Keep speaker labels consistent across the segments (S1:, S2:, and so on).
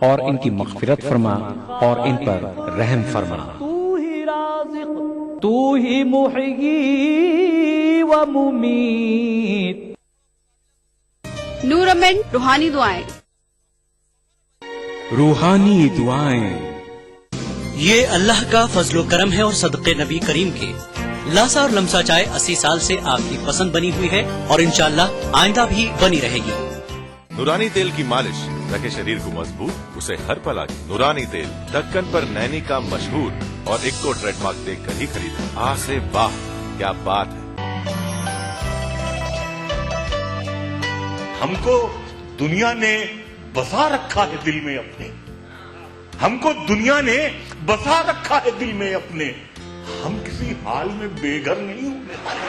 S1: اور ان کی مغفرت فرما اور ان پر رحم فرما۔
S2: تو ہی رازق، تو ہی محیی و ممیت۔
S3: نورمنٹ روحانی دعائیں۔
S1: روحانی دعائیں۔
S4: یہ اللہ کا فضل و کرم ہے اور صدقے نبی کریم کے۔ لاسا اور لمسا چائے 80 سال سے آپ کی پسند بنی ہوئی ہے اور انشاءاللہ آئندہ بھی بنی رہے گی۔
S5: نورانی تیل کی مالش رکھے شریر کو مضبوط، اسے ہر پل آگے۔ نورانی تیل ڈھکن پر نینی کا مشہور اور ایک کو ٹریڈ مارک دیکھ کر ہی خریدیں۔ آہ سے واہ، کیا بات ہے۔
S6: ہم کو دنیا نے بسا رکھا ہے دل میں اپنے، ہم کو دنیا نے بسا رکھا ہے دل میں اپنے، ہم کسی حال میں بے گھر نہیں ہونے والے۔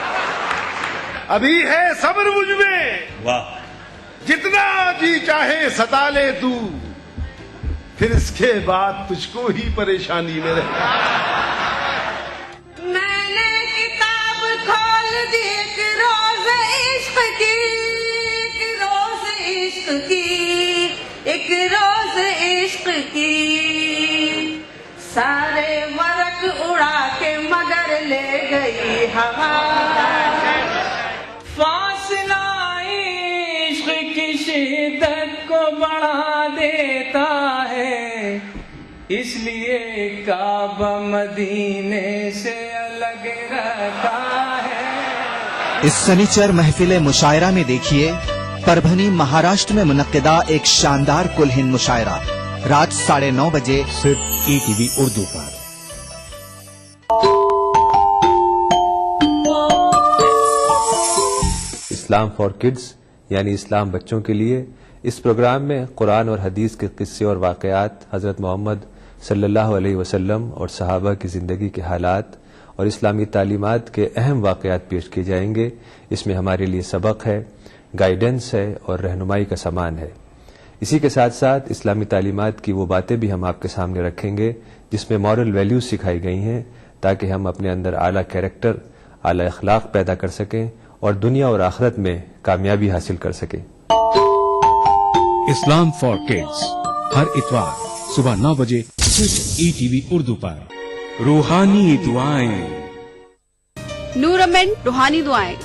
S7: ابھی ہے صبر مجھ میں،
S6: واہ،
S7: جتنا جی چاہے ستا لے تو، پھر اس کے بعد تجھ کو ہی پریشانی میں رہنا۔
S8: میں نے کتاب کھول دی ایک روز عشق کی، ایک روز عشق کی، ایک روز عشق کی، سارے ورق اڑا کے مگر لے گئی ہوا۔
S2: فاصلہ عشق کی شدت کو بڑھا دیتا ہے، اس لیے کعبہ مدینے سے الگ رکھا ہے۔
S9: اس سنیچر محفل مشاعرہ میں دیکھیے پربھنی مہاراشٹر میں منعقدہ ایک شاندار کل ہند مشاعرہ، رات 9:30 بجے
S1: صرف ETV Urdu per.
S10: Islam for kids یعنی اسلام بچوں کے لیے، اس پروگرام میں قرآن اور حدیث کے قصے اور واقعات، حضرت محمد صلی اللہ علیہ وسلم اور صحابہ کی زندگی کے حالات اور اسلامی تعلیمات کے اہم واقعات پیش کیے جائیں گے۔ اس میں ہمارے لیے سبق ہے، گائیڈنس ہے اور رہنمائی کا سامان ہے۔ اسی کے ساتھ ساتھ اسلامی تعلیمات کی وہ باتیں بھی ہم آپ کے سامنے رکھیں گے جس میں مورل ویلیوز سکھائی گئی ہیں، تاکہ ہم اپنے اندر اعلیٰ کیریکٹر، اعلیٰ اخلاق پیدا کر سکیں اور دنیا اور آخرت میں کامیابی حاصل کر سکیں۔
S1: اسلام فار کڈز ہر اتوار صبح 9 بجے صرف ETV اردو پر۔ روحانی دعائیں۔
S3: نورمنٹ روحانی دعائیں۔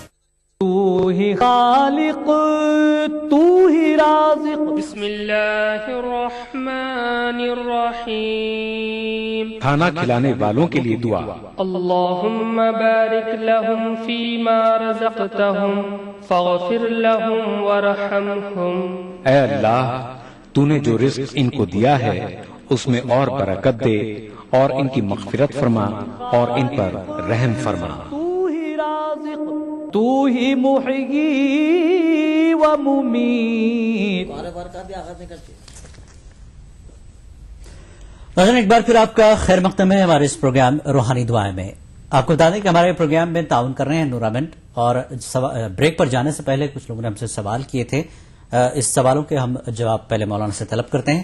S2: تو ہی خالق، تو ہی رازق۔
S11: بسم اللہ الرحمن الرحیم۔
S1: کھانا کھلانے والوں کے لیے دعا۔
S11: اللہم بارک لہم فیما رزقتہم فاغفر لہم ورحمہم۔
S1: اے اللہ، تو نے جو رزق ان کو دیا ہے اس میں اور برکت دے اور ان کی مغفرت فرما اور ان پر رحم فرما۔
S2: تو ہی رازق، تو ہی محیی و ممیت۔
S4: ناظرین، ایک بار پھر آپ کا خیر مقدم ہے ہمارے اس پروگرام روحانی دعائیں میں۔ آپ کو بتا دیں کہ ہمارے پروگرام میں تعاون کر رہے ہیں نورامنٹ، اور بریک پر جانے سے پہلے کچھ لوگوں نے ہم سے سوال کیے تھے، اس سوالوں کے ہم جواب پہلے مولانا سے طلب کرتے ہیں۔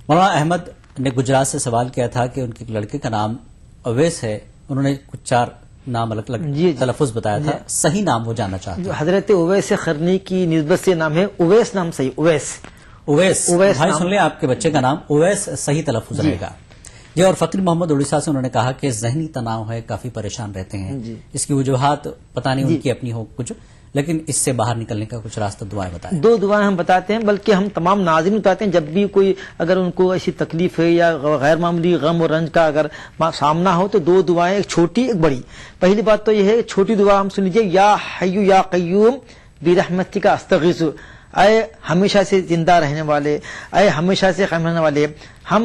S4: مولانا احمد نے گجرات سے سوال کیا تھا کہ ان کے لڑکے کا نام اویس ہے، انہوں نے کچھ 4 نام الگ الگ تلفظ بتایا تھا، صحیح نام وہ جاننا چاہتے ہیں۔
S12: حضرت اویس قرنی کی نسبت سے نام ہے اویس، نام صحیح اویس۔
S4: اویس بھائی سن لیں، آپ کے بچے کا نام اویس صحیح تلفظ رہے گا جی۔ اور فقیر محمد اڑیسہ سے انہوں نے کہا کہ ذہنی تناؤ ہے، کافی پریشان رہتے ہیں، اس کی وجوہات پتہ نہیں ان کی اپنی ہو کچھ، لیکن اس سے باہر نکلنے کا کچھ راستہ دعائیں بتائیں۔
S12: 2 دعائیں ہم بتاتے ہیں، بلکہ ہم تمام ناظرین بتاتے ہیں، جب بھی کوئی اگر ان کو ایسی تکلیف ہے یا غیر معمولی غم اور رنج کا اگر سامنا ہو تو 2 دعائیں، ایک چھوٹی ایک بڑی۔ پہلی بات تو یہ ہے، چھوٹی دعا ہم سن لیجیے، یا حی یا قیوم برحمتک استغیث، اے ہمیشہ سے زندہ رہنے والے، اے ہمیشہ سے قائم رہنے والے، ہم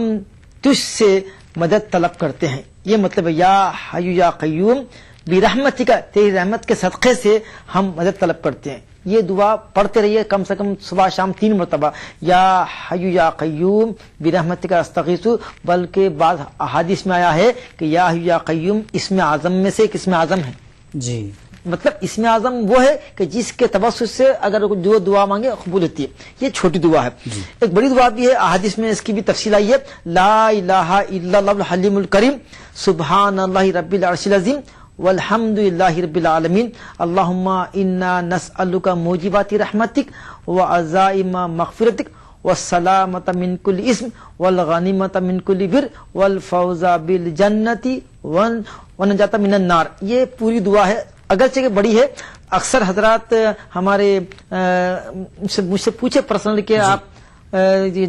S12: تجھ سے مدد طلب کرتے ہیں۔ یہ مطلب ہے یا حی یا قیوم برحمتک، تیری رحمت کے صدقے سے ہم مدد طلب کرتے ہیں۔ یہ دعا پڑھتے رہیے کم سے کم صبح شام 3 مرتبہ، یا حی یا قیوم برحمتک استغیث۔ بلکہ بعض احادیث میں آیا ہے کہ یا حی یا قیوم اسم اعظم میں سے ایک اسم اعظم ہے
S4: جی،
S12: مطلب اسم اعظم وہ ہے کہ جس کے توسط سے اگر جو دعا مانگے قبول ہوتی ہے۔ یہ چھوٹی دعا ہے۔ ایک بڑی دعا بھی ہے، احادیث میں اس کی بھی تفصیل آئی ہے، لا الہ الا اللہ الحلیم الکریم سبحان اللہ رب العرش العظیم والحمد للہ رب العالمین اللہم انا نسألک موجبات رحمتک وعزائم مغفرتک والسلامۃ من کل اسم والغنیمۃ من کل بر والفوز بالجنۃ ونجات من النار. یہ پوری دعا ہے، اگرچہ کہ بڑی ہے. اکثر حضرات ہمارے مجھ سے پوچھے پرسنل کہ آپ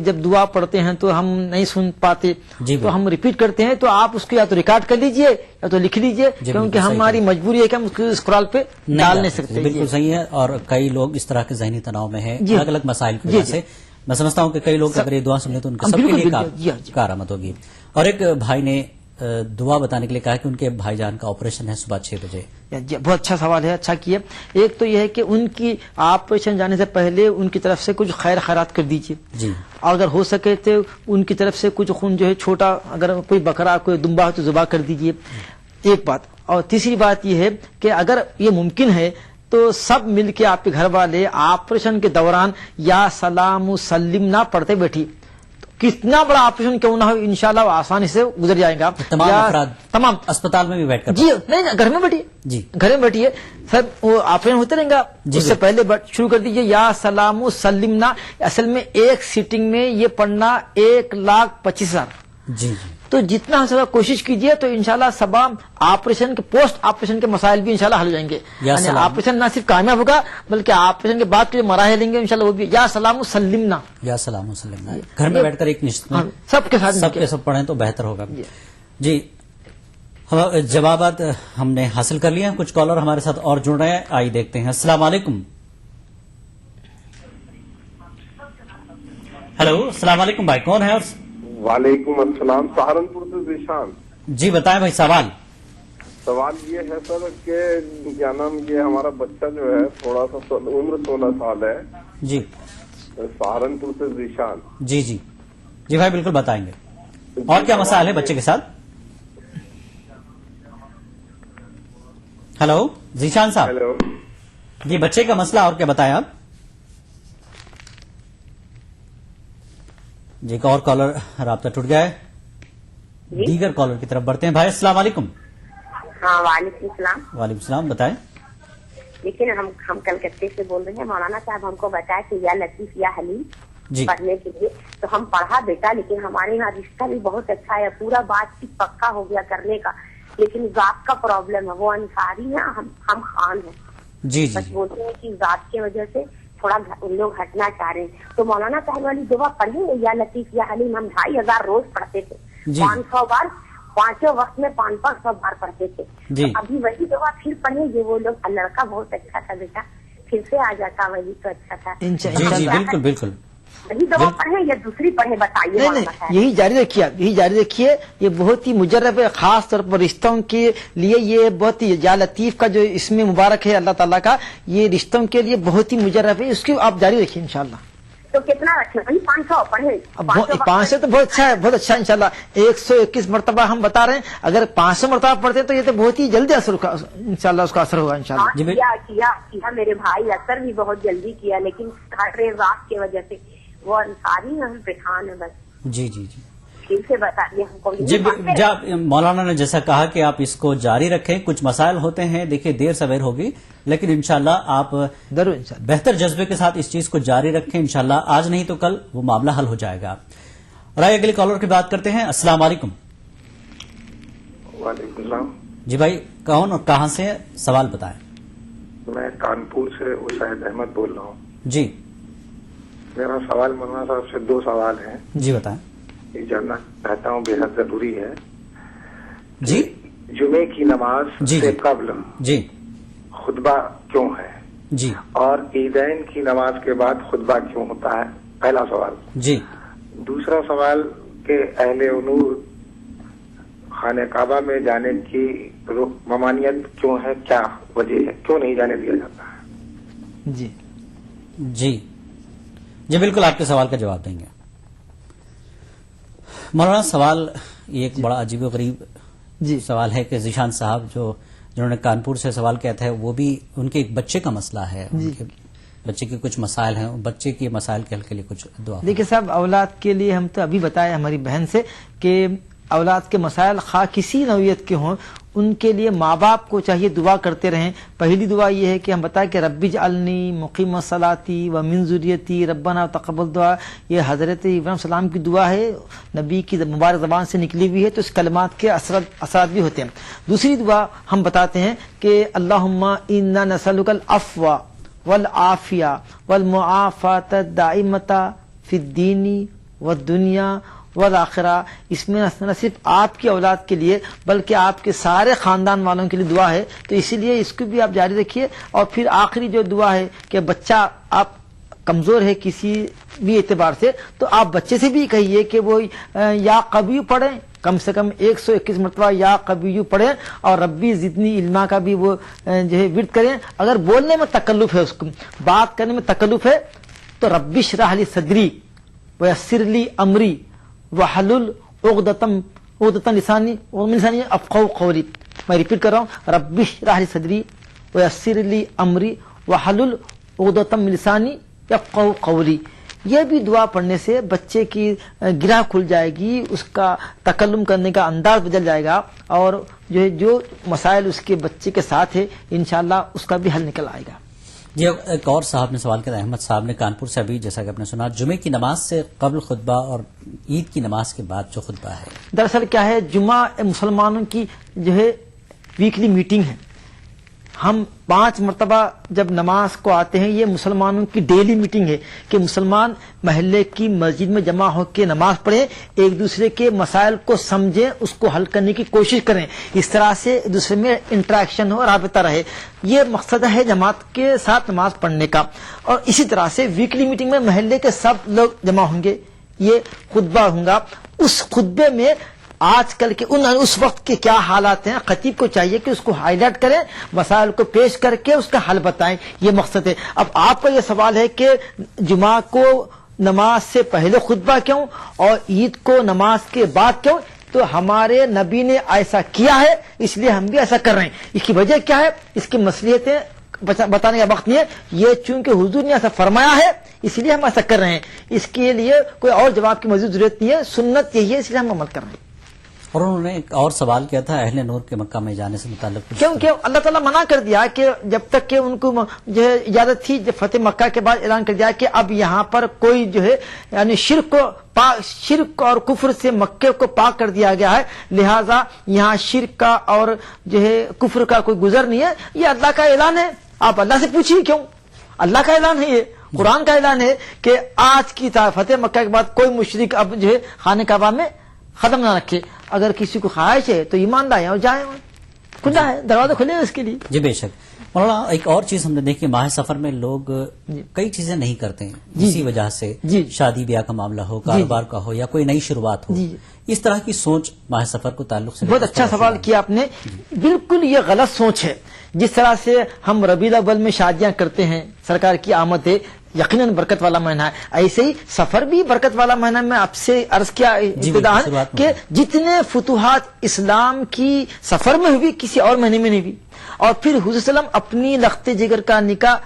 S12: جب دعا پڑھتے ہیں تو ہم نہیں سن پاتے، تو ہم ریپیٹ کرتے ہیں. تو آپ اس کو یا تو ریکارڈ کر لیجئے یا تو لکھ لیجئے، کیونکہ ہماری مجبوری ہے کہ ہم اس کو اسکرال پہ ڈال نہیں سکتے.
S4: بالکل صحیح ہے. اور کئی لوگ اس طرح کے ذہنی تناؤ میں ہیں الگ الگ مسائل کی وجہ سے. میں سمجھتا ہوں کہ کئی لوگ اگر یہ دعا سن لیں تو ان کے سب کے لیے کارآمد ہوگی. اور ایک بھائی نے دعا بتانے کے لیے کہا کہ ان کے بھائی جان کا آپریشن ہے صبح 6 بجے.
S12: بہت اچھا سوال ہے، اچھا کیا. ایک تو یہ ہے کہ ان کی آپریشن جانے سے پہلے ان کی طرف سے کچھ خیر خیرات کر دیجیے جی. اگر ہو سکے تو ان کی طرف سے کچھ خون جو ہے چھوٹا، اگر کوئی بکرا کوئی دمبا ہو تو ذبح کر دیجیے، ایک بات. اور تیسری بات یہ ہے کہ اگر یہ ممکن ہے تو سب مل کے آپ کے گھر والے آپریشن کے دوران یا سلام و سلم نہ پڑھتے بیٹھی. کتنا بڑا آپریشن کیوں نہ ہو انشاءاللہ وہ آسانی سے گزر جائے گا.
S4: تمام افراد تمام اسپتال میں بھی بیٹھ کر
S12: جی نہیں گھر میں بیٹھیے جی، گھر میں بیٹھیے سر، وہ آپریشن ہوتے رہیں گا. اس سے پہلے شروع کر دیجیے یا سلام و سلمنا. اصل میں ایک سیٹنگ میں یہ پڑھنا 1,25,000
S4: جی.
S12: تو جتنا ہو سکا کوشش کیجئے تو انشاءاللہ سب آپریشن کے پوسٹ آپریشن کے مسائل بھی انشاءاللہ حل ہو جائیں گے. یعنی آپریشن نہ صرف کامیاب ہوگا بلکہ آپریشن کے بعد کے جو مراحل لیں گے انشاءاللہ وہ بھی یا سلام و سلمنا.
S4: یا سلام و سلمنا گھر میں بیٹھ کر ایک نشست میں
S12: سب کے ساتھ
S4: سب کے سب پڑھیں تو بہتر ہوگا. جی جوابات ہم نے حاصل کر لیے ہیں. کچھ کالر ہمارے ساتھ اور جڑ رہے ہیں، آئیے دیکھتے ہیں. السلام علیکم. ہیلو السلام علیکم بھائی، کون ہے؟ اور
S13: وعلیکم السلام، سہارنپور سے ذیشان.
S4: جی بتائیں بھائی.
S13: سوال یہ ہے سر کہ کیا نام یہ ہمارا بچہ جو ہے تھوڑا سا عمر 16 سال ہے
S4: جی،
S13: سہارنپور سے ذیشان.
S4: جی جی جی بھائی بالکل بتائیں گے. اور کیا مسائل ہے بچے کے ساتھ؟ ہیلو ذیشان صاحب.
S13: ہیلو
S4: جی بچے کا مسئلہ اور کیا بتائیں آپ؟ جی ایک اور کالر رابطہ ٹوٹ گیا ہے، دیگر کالر کی طرف بڑھتے ہیں. بھائی السلام علیکم.
S14: ہاں وعلیکم السلام.
S4: وعلیکم السلام، بتائیں.
S14: لیکن ہم کلکتے سے بول رہے ہیں. مولانا صاحب ہم کو بتایا کہ یا لطیف یا حلیم
S4: جی
S14: پڑھنے کے لیے، تو ہم پڑھا بیٹا، لیکن ہمارے یہاں رشتہ بھی بہت اچھا ہے، پورا بات چیت پکا ہو گیا کرنے کا، لیکن ذات کا پرابلم ہے. وہ انصاری ہیں، ہم خان ہیں.
S4: جی
S14: بس بولتے ہیں کہ ذات کی وجہ سے تھوڑا ان لوگ ہٹنا چاہ رہے ہیں. تو مولانا صاحب والی دعا پڑھیں گے یا لطیف یا حلیم. ہم 2,500 روز پڑھتے تھے، 500 بار، 5 وقت میں 500 بار پڑھتے تھے. ابھی وہی دعا پھر پڑھیں گے. وہ لوگ لڑکا بہت اچھا تھا بیٹا، پھر سے آ جاتا وہی تو اچھا تھا.
S4: جی جی بالکل بالکل.
S14: وہی دعا پڑھیں یا دوسری پڑھیں بتائیے.
S12: یہی جاری رکھیے، یہی جاری رکھیے. یہ بہت ہی مجرب ہے، خاص طور پر رشتوں کے لیے. یہ بہت ہی یا لطیف کا جو اس میں مبارک ہے اللہ تعالیٰ کا، یہ رشتوں کے لیے بہت ہی مجرب ہے. اس کی آپ جاری رکھیے انشاءاللہ.
S14: تو کتنا رکھیں؟ 500 پڑھیں.
S12: 500 تو بہت اچھا ہے، بہت اچھا انشاءاللہ. 121 مرتبہ ہم بتا رہے ہیں. اگر 500 مرتبہ پڑھتے تو یہ تو بہت ہی جلدی اثر انشاءاللہ اس کا اثر ہوگا انشاءاللہ.
S14: کیا میرے بھائی اثر بھی بہت جلدی کیا، لیکن رات کی وجہ سے وہ انصاری ہم پٹھان ہے. بس
S4: جی جی جی
S14: پھر سے بتائیے ہم کو.
S4: جی مولانا نے جیسا کہا کہ آپ اس کو جاری رکھیں. کچھ مسائل ہوتے ہیں، دیکھیں دیر سویر ہوگی، لیکن انشاءاللہ آپ بہتر جذبے کے ساتھ اس چیز کو جاری رکھیں. انشاءاللہ آج نہیں تو کل وہ معاملہ حل ہو جائے گا. اور آئے اگلے کالر کی بات کرتے ہیں. السلام علیکم.
S13: وعلیکم السلام.
S4: جی بھائی کون اور کہاں سے؟ سوال بتائیں.
S13: میں کانپور سے اسید احمد بول رہا ہوں.
S4: جی
S13: میرا سوال مولانا صاحب سے 2 سوال ہیں.
S4: جی بتائیں.
S13: یہ جاننا چاہتا ہوں، بے حد ضروری ہے.
S4: جی
S13: جمعے کی نماز سے قبل
S4: جی
S13: خطبہ کیوں ہے؟
S4: جی.
S13: اور عیدین کی نماز کے بعد خطبہ کیوں ہوتا ہے؟ پہلا سوال.
S4: جی.
S13: دوسرا سوال کہ اہل نور خانہ کعبہ میں جانے کی ممانعت کیوں ہے؟ کیا وجہ ہے؟ کیوں نہیں جانے دیا جاتا ہے؟
S12: جی
S4: جی جی بالکل آپ کے سوال کا جواب دیں گے. مولانا سوال یہ ایک بڑا عجیب و غریب سوال ہے کہ ذیشان صاحب جنہوں نے کانپور سے سوال کیا تھا، وہ بھی ان کے ایک بچے کا مسئلہ ہے. ان کے بچے کے کچھ مسائل ہیں، بچے کے مسائل کے حل کے لیے کچھ دعا.
S12: دیکھیے صاحب، اولاد کے لیے ہم تو ابھی بتایا ہماری بہن سے کہ اولاد کے مسائل خواہ کسی نوعیت کے ہوں، ان کے لیے ماں باپ کو چاہیے دعا کرتے رہیں. پہلی دعا یہ ہے کہ ہم بتائیں کہ ربی اجعلنی مقیم الصلاتی و من ذریتی ربنا تقبل دعا. یہ حضرت ابراہیم السلام کی دعا ہے, نبی کی مبارک زبان سے نکلی ہوئی ہے, تو اس کلمات کے اثرات بھی ہوتے ہیں. دوسری دعا ہم بتاتے ہیں کہ اللہم انا نسألک العفو والعافیہ والمعافات الدائمۃ فی الدین والدنیا والآخرہ. اس میں نہ صرف آپ کی اولاد کے لیے بلکہ آپ کے سارے خاندان والوں کے لیے دعا ہے, تو اسی لیے اس کو بھی آپ جاری رکھیے. اور پھر آخری جو دعا ہے کہ بچہ آپ کمزور ہے کسی بھی اعتبار سے, تو آپ بچے سے بھی کہیے کہ وہ یا قوی پڑھیں, کم سے کم 121 مرتبہ یا قوی پڑھیں, اور ربی زدنی علما کا بھی وہ جو ہے ورد کریں. اگر بولنے میں تکلف ہے, اس کو بات کرنے میں تکلف ہے, تو ربی اشرح لی صدری ویسر لی امری وحلل عقدۃ لسانی یفقهوا قولی. میں ریپیٹ کر رہا ہوں, ربی اشرح لی صدری ویسر لی امری وحلل عقدۃ لسانی یفقهوا قولی. یہ بھی دعا پڑھنے سے بچے کی گرہ کھل جائے گی, اس کا تکلم کرنے کا انداز بدل جائے گا, اور جو مسائل اس کے بچے کے ساتھ ہے انشاءاللہ اس کا بھی حل نکل آئے گا.
S4: جی, ایک اور صاحب نے سوال کیا, احمد صاحب نے کانپور سے, ابھی جیسا کہ آپ نے سنا جمعے کی نماز سے قبل خطبہ اور عید کی نماز کے بعد جو خطبہ ہے,
S12: دراصل کیا ہے, جمعہ مسلمانوں کی جو ہے ویکلی میٹنگ ہے. ہم 5 مرتبہ جب نماز کو آتے ہیں, یہ مسلمانوں کی ڈیلی میٹنگ ہے کہ مسلمان محلے کی مسجد میں جمع ہو کے نماز پڑھیں, ایک دوسرے کے مسائل کو سمجھیں, اس کو حل کرنے کی کوشش کریں, اس طرح سے ایک دوسرے میں انٹریکشن ہو, رابطہ رہے. یہ مقصد ہے جماعت کے ساتھ نماز پڑھنے کا. اور اسی طرح سے ویکلی میٹنگ میں محلے کے سب لوگ جمع ہوں گے, یہ خطبہ ہوگا. اس خطبے میں آج کل کے اس وقت کے کیا حالات ہیں, خطیب کو چاہیے کہ اس کو ہائی لائٹ کریں, مسائل کو پیش کر کے اس کا حل بتائیں, یہ مقصد ہے. اب آپ کا یہ سوال ہے کہ جمعہ کو نماز سے پہلے خطبہ کیوں اور عید کو نماز کے بعد کیوں, تو ہمارے نبی نے ایسا کیا ہے اس لیے ہم بھی ایسا کر رہے ہیں. اس کی وجہ کیا ہے, اس کی مصلحتیں بتانے کا وقت نہیں ہے, یہ چونکہ حضور نے ایسا فرمایا ہے اس لیے ہم ایسا کر رہے ہیں. اس کے لیے کوئی اور جواب کی مزید ضرورت نہیں ہے, سنت یہی ہے اس لیے ہم عمل کر رہے ہیں.
S4: اور انہوں نے ایک اور سوال کیا تھا اہل نور کے مکہ میں جانے سے متعلق,
S12: کیونکہ اللہ تعالیٰ منع کر دیا کہ جب تک کہ ان کو جو ہے اجازت تھی, جب فتح مکہ کے بعد اعلان کر دیا کہ اب یہاں پر کوئی جو ہے یعنی شرک اور کفر سے مکے کو پاک کر دیا گیا ہے, لہذا یہاں شرک کا اور جو ہے کفر کا کوئی گزر نہیں ہے. یہ اللہ کا اعلان ہے, آپ اللہ سے پوچھیے کیوں, اللہ کا اعلان ہے, یہ قرآن کا اعلان ہے کہ آج کی فتح مکہ کے بعد کوئی مشرک اب جو ہے خانہ کعبہ میں قدم نہ رکھے. اگر کسی کو خواہش ہے تو ایمان لائیں اور جائیں, کھلا ہے, دروازہ کھلے اس کے لیے.
S4: جی بے شک. مولانا ایک اور چیز ہم نے دیکھی, ماہ سفر میں لوگ کئی چیزیں نہیں کرتے ہیں, اسی وجہ سے شادی بیاہ کا معاملہ ہو, کاروبار کا ہو, یا کوئی نئی شروعات ہو, اس طرح کی سوچ ماہ سفر کو تعلق سے.
S12: بہت اچھا سوال کیا آپ نے. بالکل یہ غلط سوچ ہے. جس طرح سے ہم ربیع الاول میں شادیاں کرتے ہیں, سرکار کی آمد ہے, یقیناً برکت والا مہینہ ہے, ایسے ہی سفر بھی برکت والا مہینہ. میں آپ سے عرض کیا ابتداءً کہ جتنے فتوحات اسلام کی سفر میں ہوئی کسی اور مہینے میں نہیں ہوئی, اور پھر حضور صلی اللہ علیہ وسلم اپنی لخت جگر کا نکاح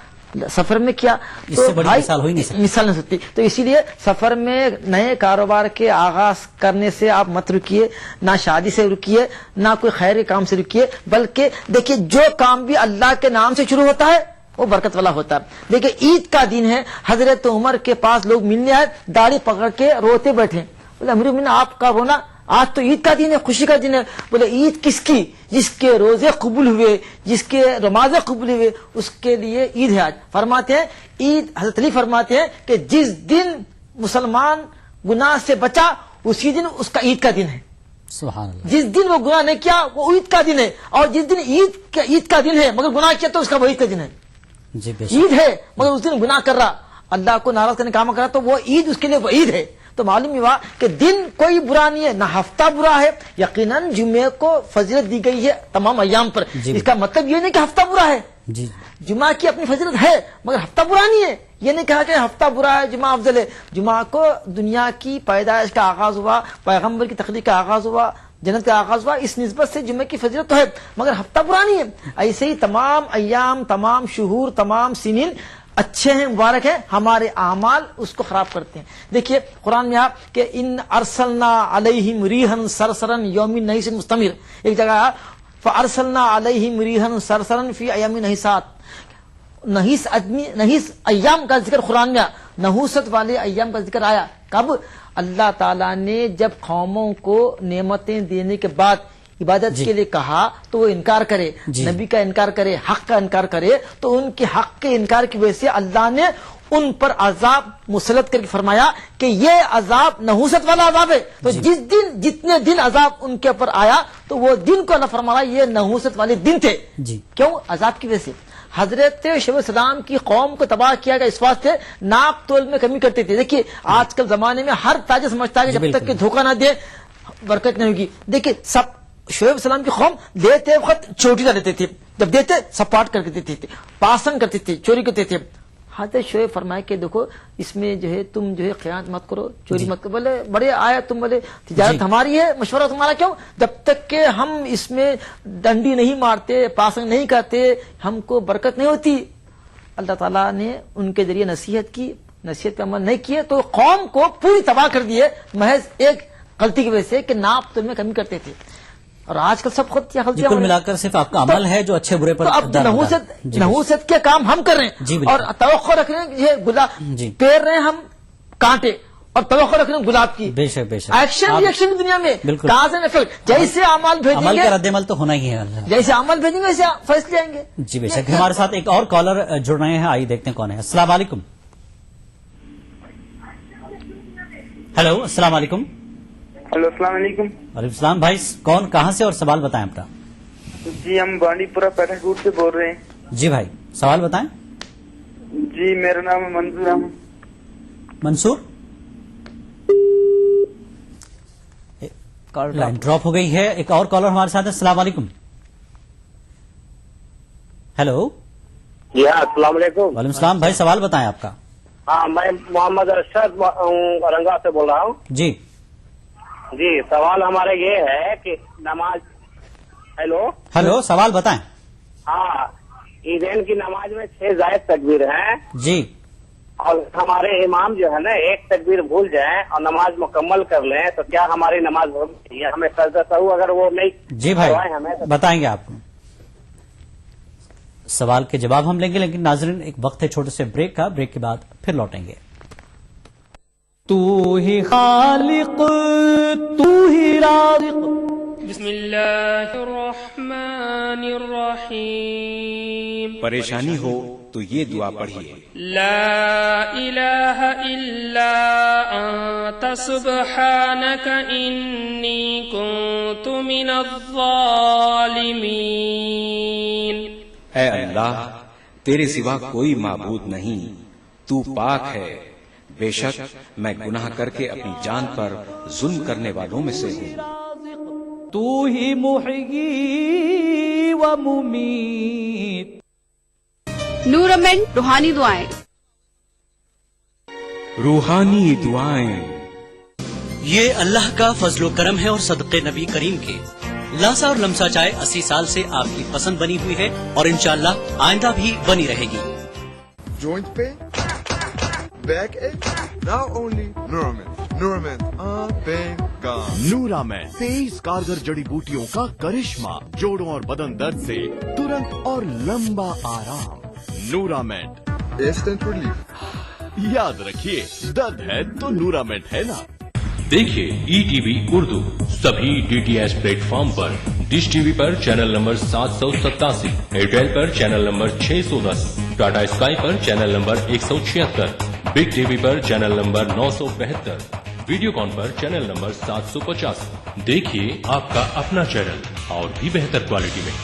S12: سفر میں کیا,
S4: اس سے بڑی مثال ہو ہی نہیں سکتی.
S12: مثال نہیں سکتی. تو اسی لیے سفر میں نئے کاروبار کے آغاز کرنے سے آپ مت رکیے, نہ شادی سے رکیے, نہ کوئی خیر کے کام سے رکیے, بلکہ دیکھیے جو کام بھی اللہ کے نام سے شروع ہوتا ہے وہ برکت والا ہوتا ہے. دیکھیں عید کا دن ہے, حضرت عمر کے پاس لوگ ملنے آئے, داڑھی پکڑ کے روتے بیٹھے. بولے امیر المومنین آپ کا رونا, آج تو عید کا دن ہے, خوشی کا دن ہے. بولے عید کس کی, جس کے روزے قبول ہوئے, جس کے نمازیں قبول ہوئے, اس کے لیے عید ہے آج. فرماتے ہیں عید, حضرت علی فرماتے ہیں کہ جس دن مسلمان گناہ سے بچا اسی دن اس کا عید کا دن ہے.
S4: سبحان اللہ.
S12: جس دن وہ گناہ نہیں کیا وہ عید کا دن ہے, اور جس دن عید کا دن ہے مگر گناہ کیا تو اس کا وہ عید کا دن ہے. عید ہے مگر اس دن گناہ کر رہا, اللہ کو ناراض کرنے کا کام کر رہا, تو وہ عید اس کے لیے وہ عید ہے. تو معلوم ہوا کہ دن کوئی برا نہیں ہے, نہ ہفتہ برا ہے. یقیناً جمعے کو فضیلت دی گئی ہے تمام ایام پر. اس کا مطلب یہ نہیں کہ ہفتہ برا ہے, جمعہ کی اپنی فضیلت ہے مگر ہفتہ برا نہیں ہے. یہ نہیں کہا کہ ہفتہ برا ہے جمعہ افضل ہے. جمعہ کو دنیا کی پیدائش کا آغاز ہوا, پیغمبر کی تخلیق کا آغاز ہوا, جنت کا آغاز ہوا, اس نسبت سے جمعے کی فضیلت تو ہے مگر ہفتہ برا نہیں ہے. ایسے ہی تمام ایام, تمام شہور, تمام سنین اچھے ہیں, مبارک ہیں, ہمارے اعمال اس کو خراب کرتے ہیں. دیکھیے قرآن میں آپ کہ ان ارسلنا علیہم ریحا صرصرا یوم نحس مستمر, ایک جگہ فارسلنا علیہم ریحا صرصرا فی ایام نحسات. نحیس ایام کا ذکر قرآن میں، نحوست والے ایام کا ذکر آیا. کب؟ اللہ تعالیٰ نے جب قوموں کو نعمتیں دینے کے بعد عبادت کے لیے کہا تو وہ انکار کرے، نبی کا انکار کرے، حق کا انکار کرے، تو ان کے حق کے انکار کی وجہ سے اللہ نے ان پر عذاب مسلط کر کے فرمایا کہ یہ عذاب نحوست والا عذاب ہے. تو جس دن جتنے دن عذاب ان کے اوپر آیا تو وہ دن کو اللہ فرمایا یہ نحوست والے دن تھے. کیوں؟ عذاب کی وجہ سے. حضرت شعیب السلام کی قوم کو تباہ کیا گیا اس واسطے ناپ تول میں کمی کرتے تھے. دیکھیے آج کل زمانے میں ہر تاجر سمجھتا ہے کہ جب تک کہ دھوکہ نہ دے برکت نہیں ہوگی. دیکھیے سب شعیب السلام کی قوم دیتے وقت چوٹی ڈال دیتے تھے، جب دیتے سپاٹ کر دیتے تھے، پاسن کرتے تھے، چوری کرتے تھے. حضرت شعیب فرمائے کہ دیکھو اس میں جو ہے تم جو ہے خیانت مت کرو، چوری مت کرو. بولے بڑے آیا تم، بولے تجارت ہماری ہے، مشورہ تمہارا. کیوں؟ جب تک کہ ہم اس میں ڈنڈی نہیں مارتے، پاسنگ نہیں کرتے، ہم کو برکت نہیں ہوتی. اللہ تعالیٰ نے ان کے ذریعے نصیحت کی، نصیحت پہ عمل نہیں کیے تو قوم کو پوری تباہ کر دیے محض ایک غلطی کی وجہ سے کہ ناپ تول میں کمی کرتے تھے. اور آج کل سب خود
S4: کل ملا کر صرف آپ کا عمل ہے جو اچھے برے پر
S12: نحوست کے کام ہم کر رہے ہیں اور توقع رکھ رہے ہیں یہ گلاب پیر رہے ہیں ہم کانٹے اور توقع رکھ رہے ہیں گلاب کی.
S4: بے شک بے شک.
S12: ایکشن ریئیکشن دنیا میں کاز اینڈ ایفیکٹ، جیسے عمل بھیجیں گے،
S4: عمل کا رد عمل تو ہونا ہی ہے،
S12: جیسے عمل بھیجیں گے ویسے فیصلے آئیں گے.
S4: جی بے شک. ہمارے ساتھ ایک اور کالر جڑ رہے ہیں، آئیے دیکھتے ہیں کون ہے. السلام علیکم. ہیلو السلام علیکم.
S15: ہلو السلام علیکم.
S4: وعلیکم السلام. بھائی کون کہاں سے اور سوال بتائیں اپنا؟
S15: جی ہم بانڈی پورہ پیٹھا کوٹ سے بول رہے ہیں.
S4: جی بھائی سوال بتائیں.
S15: جی میرا نام ہے منظور احمد.
S4: منصور لائن ڈراپ ہو گئی ہے. ایک اور کالر ہمارے ساتھ ہے. السلام علیکم. ہیلو.
S16: السلام علیکم.
S4: وعلیکم السلام. بھائی سوال بتائیں آپ کا.
S16: ہاں میں محمد ارشد اورنگا سے بول رہا ہوں.
S4: جی
S16: جی سوال ہمارا یہ ہے کہ نماز. ہیلو
S4: سوال بتائیں.
S16: ہاں عیدین کی نماز میں 6 زائد تکبیر ہیں.
S4: جی.
S16: اور ہمارے امام جو ہے نا ایک تکبیر بھول جائیں اور نماز مکمل کر لیں تو کیا ہماری نماز ہو گئی؟ ہمیں سجدہ سہو اگر وہ نہیں
S4: جی بھائی بتائیں گے آپ کو. سوال کے جواب ہم لیں گے، لیکن ناظرین ایک وقت ہے چھوٹے سے بریک کا. بریک کے بعد پھر لوٹیں گے.
S2: تو ہی خالق تو ہی رازق.
S11: بسم اللہ الرحمن الرحیم.
S1: پریشانی ہو تو یہ دعا پڑھیے.
S11: لا الہ الا انت سبحانک انی کنت من الظالمین.
S1: اے اللہ تیرے سوا کوئی معبود نہیں، تو پاک ہے، بے شک میں گناہ کر کے اپنی جان پر ظلم کرنے والوں میں سے ہوں.
S2: تو ہی محیی و ممیت.
S3: نورمنٹ روحانی دعائیں.
S1: روحانی دعائیں.
S17: یہ اللہ کا فضل و کرم ہے اور صدقے نبی کریم کے. لاسا اور لمسا چائے 80 سال سے آپ کی پسند بنی ہوئی ہے اور انشاءاللہ آئندہ بھی بنی رہے گی.
S18: جوائنٹ پین، بیک ایک، now only Nurament پین کا
S19: نورامنٹ تیز کارگر جڑی بوٹیوں کا کرشمہ، جوڑوں اور بدن درد سے ترنت اور لمبا آرام. نورامنٹ
S18: انسٹنٹ ریلیف.
S19: یاد رکھیے درد ہے تو نورامنٹ ہے نا.
S20: دیکھیے ای ٹی وی اردو سبھی D T H platform پر. ڈش ٹی وی پر چینل نمبر 787، ایئرٹیل پر چینل نمبر 610، ٹاٹا اسکائی پر channel number 176، big T V پر چینل نمبر 972، ویڈیو کان پر چینل نمبر 750. دیکھیے آپ کا اپنا چینل اور بھی بہتر کوالٹی میں.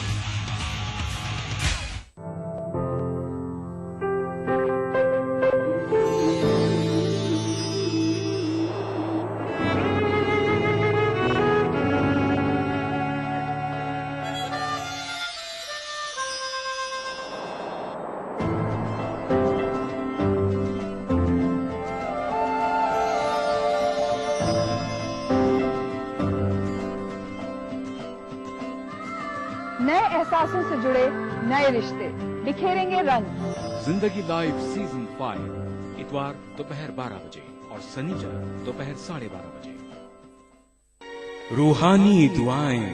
S21: نئے احساسوں سے جڑے نئے رشتے بکھیریں گے رنگ.
S1: زندگی لائف سیزن 5 اتوار دوپہر 12 بجے اور سنیچر دوپہر 12:30 بجے. روحانی دعائیں.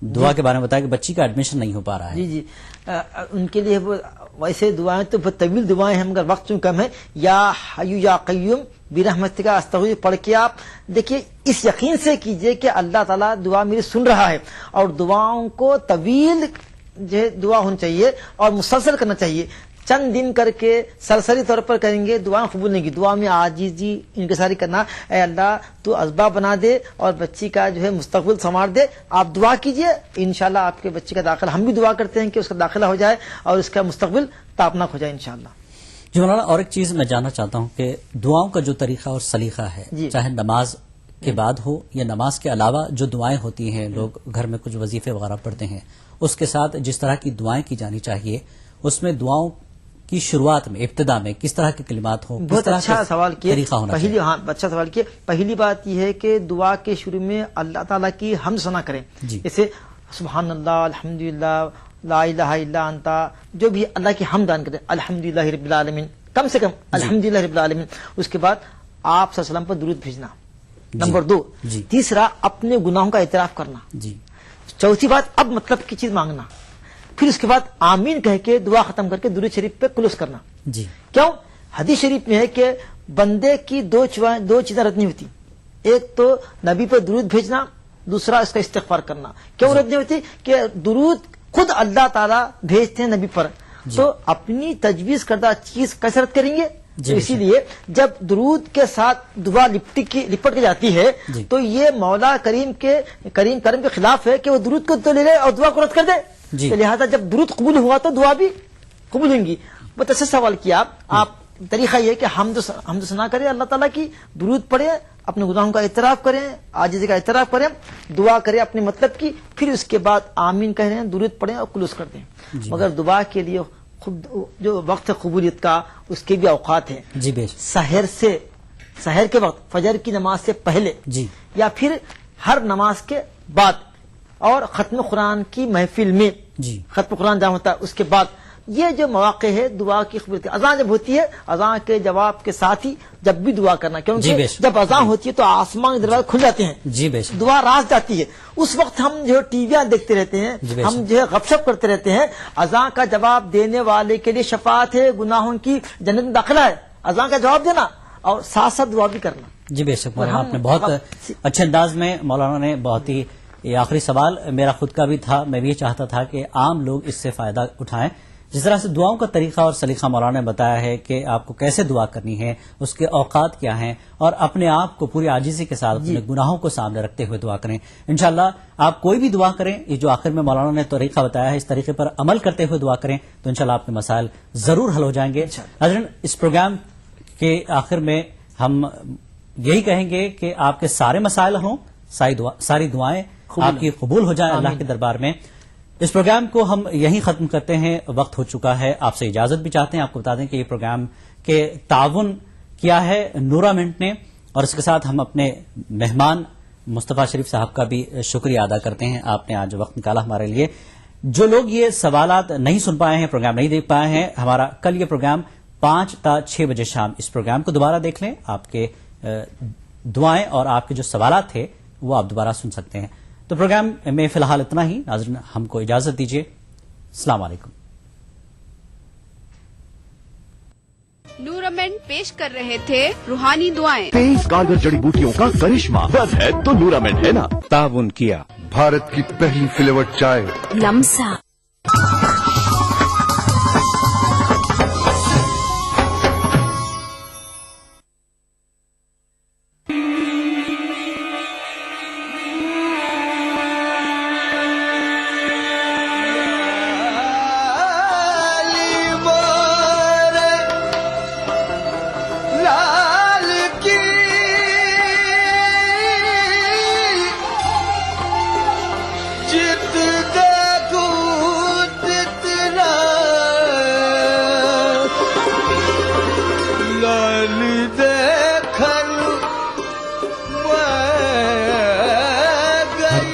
S4: دعا کے بارے میں بتایا کہ بچی کا ایڈمیشن نہیں ہو پا رہا ہے.
S12: جی ان کے لیے وہ ویسے دعائیں تو طویل دعائیں ہیں مگر وقت چون کم ہے. یا حی یا قیوم برحمتک استغیث پڑھ کے آپ دیکھیے اس یقین سے کیجئے کہ اللہ تعالیٰ دعا میری سن رہا ہے، اور دعاؤں کو طویل جو ہے دعا ہونی چاہیے اور مسلسل کرنا چاہیے. چند دن کر کے سرسری طور پر کریں گے دعا قبول نہیں کی. دعا میں عاجزی انکساری کرنا، اے اللہ تو اسباب بنا دے اور بچی کا جو ہے مستقبل سنوار دے. آپ دعا کیجئے، انشاءاللہ آپ کے بچی کا داخلہ، ہم بھی دعا کرتے ہیں کہ اس کا داخلہ ہو جائے اور اس کا مستقبل تابناک ہو جائے انشاءاللہ.
S4: جی مولانا، اور ایک چیز میں جاننا چاہتا ہوں کہ دعاؤں کا جو طریقہ اور سلیقہ ہے، چاہے نماز کے بعد ہو یا نماز کے علاوہ جو دعائیں ہوتی ہیں، لوگ گھر میں کچھ وظیفے وغیرہ پڑھتے ہیں، اس کے ساتھ جس طرح کی دعائیں کی جانی چاہیے، اس میں دعاؤں کی شروعات میں ابتدا میں کس طرح کے کلمات ہوں؟
S12: بہت اچھا سوال کیا.
S4: اچھا
S12: سوال کیا. پہلی بات یہ ہے کہ دعا کے شروع میں اللہ تعالیٰ کی حمد ثنا کریں. جیسے سبحان اللہ، الحمدللہ، لا الہ الا انت، جو بھی اللہ کی حمد دان کریں، الحمدللہ رب العالمین، کم سے کم الحمدللہ رب العالمین. اس کے بعد آپ صلی اللہ علیہ وسلم پر درود بھیجنا. نمبر 2. تیسرا اپنے گناہوں کا اعتراف کرنا. چوتھی بات اب مطلب کی چیز مانگنا. پھر اس کے بعد آمین کہہ کے دعا ختم کر کے درود شریف پہ کلوز کرنا. کیوں؟ حدیث شریف میں ہے کہ بندے کی دو چیزیں رد نہیں ہوتی. ایک تو نبی پہ درود بھیجنا، دوسرا اس کا استغفار کرنا. کیوں رد نہیں ہوتی؟ کہ درود خود اللہ تعالیٰ بھیجتے ہیں نبی پر، تو اپنی تجویز کردہ چیز کیسے رد کریں گے؟ اسی لیے جب درود کے ساتھ دعا لپٹ کے جاتی ہے تو یہ مولا کریم کرم کے خلاف ہے کہ وہ درود کو تو لے لے اور دعا کو رد کر دے. لہٰذا جب درود قبول ہوا تو دعا بھی قبول ہوں گی. بہت اچھا سوال کیا آپ. طریقہ یہ ہے کہ حمد ثنا کریں اللہ تعالیٰ کی، درود پڑھیں، اپنے گناہوں کا اعتراف کریں، عاجزی کا اعتراف کریں، دعا کریں اپنے مطلب کی، پھر اس کے بعد آمین کہہ رہے ہیں، درود پڑھیں اور کلوز کر دیں. مگر دعا کے لیے جو وقت قبولیت کا اس کے بھی اوقات ہیں. سحر کے وقت، فجر کی نماز سے پہلے یا پھر ہر نماز کے بعد، اور ختم قرآن کی محفل میں ختم قرآن جہاں ہوتا ہے اس کے بعد. یہ جو مواقع ہے دعا کی قبولیت. اذان جب ہوتی ہے، اذان کے جواب کے ساتھ ہی جب بھی دعا کرنا، کیونکہ جب اذان ہوتی ہے تو آسمان کے دروازے کھل جاتے ہیں، دعا راز جاتی ہے. اس وقت ہم جو ٹی ویاں دیکھتے رہتے ہیں، ہم جو ہے غپ شپ کرتے رہتے ہیں. اذان کا جواب دینے والے کے لیے شفاعت ہے، گناہوں کی جنت میں داخلہ ہے. اذان کا جواب دینا اور ساتھ ساتھ دعا بھی کرنا.
S4: جی بے شک مولانا، آپ نے بہت اچھے انداز میں مولانا نے بہت ہی. یہ آخری سوال میرا خود کا بھی تھا، میں بھی یہ چاہتا تھا کہ عام لوگ اس سے فائدہ اٹھائیں. جس طرح سے دعاؤں کا طریقہ اور سلیقہ مولانا نے بتایا ہے کہ آپ کو کیسے دعا کرنی ہے، اس کے اوقات کیا ہیں، اور اپنے آپ کو پوری عاجزی کے ساتھ اپنے گناہوں کو سامنے رکھتے ہوئے دعا کریں. انشاءاللہ آپ کوئی بھی دعا کریں، یہ جو آخر میں مولانا نے طریقہ بتایا ہے اس طریقے پر عمل کرتے ہوئے دعا کریں تو انشاءاللہ آپ کے مسائل ضرور حل ہو جائیں گے. ناظرین، اس پروگرام کے آخر میں ہم یہی کہیں گے کہ آپ کے سارے مسائل ہوں، ساری دعائیں آپ کی قبول ہو جائیں اللہ کے دربار میں. اس پروگرام کو ہم یہیں ختم کرتے ہیں، وقت ہو چکا ہے. آپ سے اجازت بھی چاہتے ہیں. آپ کو بتا دیں کہ یہ پروگرام کے تعاون کیا ہے نورا منٹ نے، اور اس کے ساتھ ہم اپنے مہمان مصطفیٰ شریف صاحب کا بھی شکریہ ادا کرتے ہیں. آپ نے آج وقت نکالا ہمارے لیے. جو لوگ یہ سوالات نہیں سن پائے ہیں، پروگرام نہیں دیکھ پائے ہیں، ہمارا کل یہ پروگرام 5 تا 6 بجے شام اس پروگرام کو دوبارہ دیکھ لیں. آپ کے دعائیں اور آپ کے جو سوالات تھے وہ آپ دوبارہ سن سکتے ہیں. تو پروگرام میں فی الحال اتنا ہی. ناظرین، ہم کو اجازت دیجیے. السلام علیکم.
S3: نورامنٹ پیش کر رہے تھے روحانی دعائیں.
S19: تیز کارگر جڑی بوٹیوں کا کرشمہ بس ہے تو نورامنٹ ہے نا.
S1: تعاون کیا
S7: بھارت کی پہلی فلیور چائے
S3: لمسا.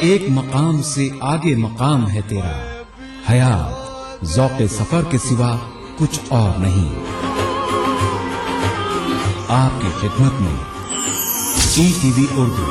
S5: ایک مقام سے آگے مقام ہے تیرا، حیات ذوق سفر کے سوا کچھ اور نہیں. آپ کی خدمت میں ETV اردو.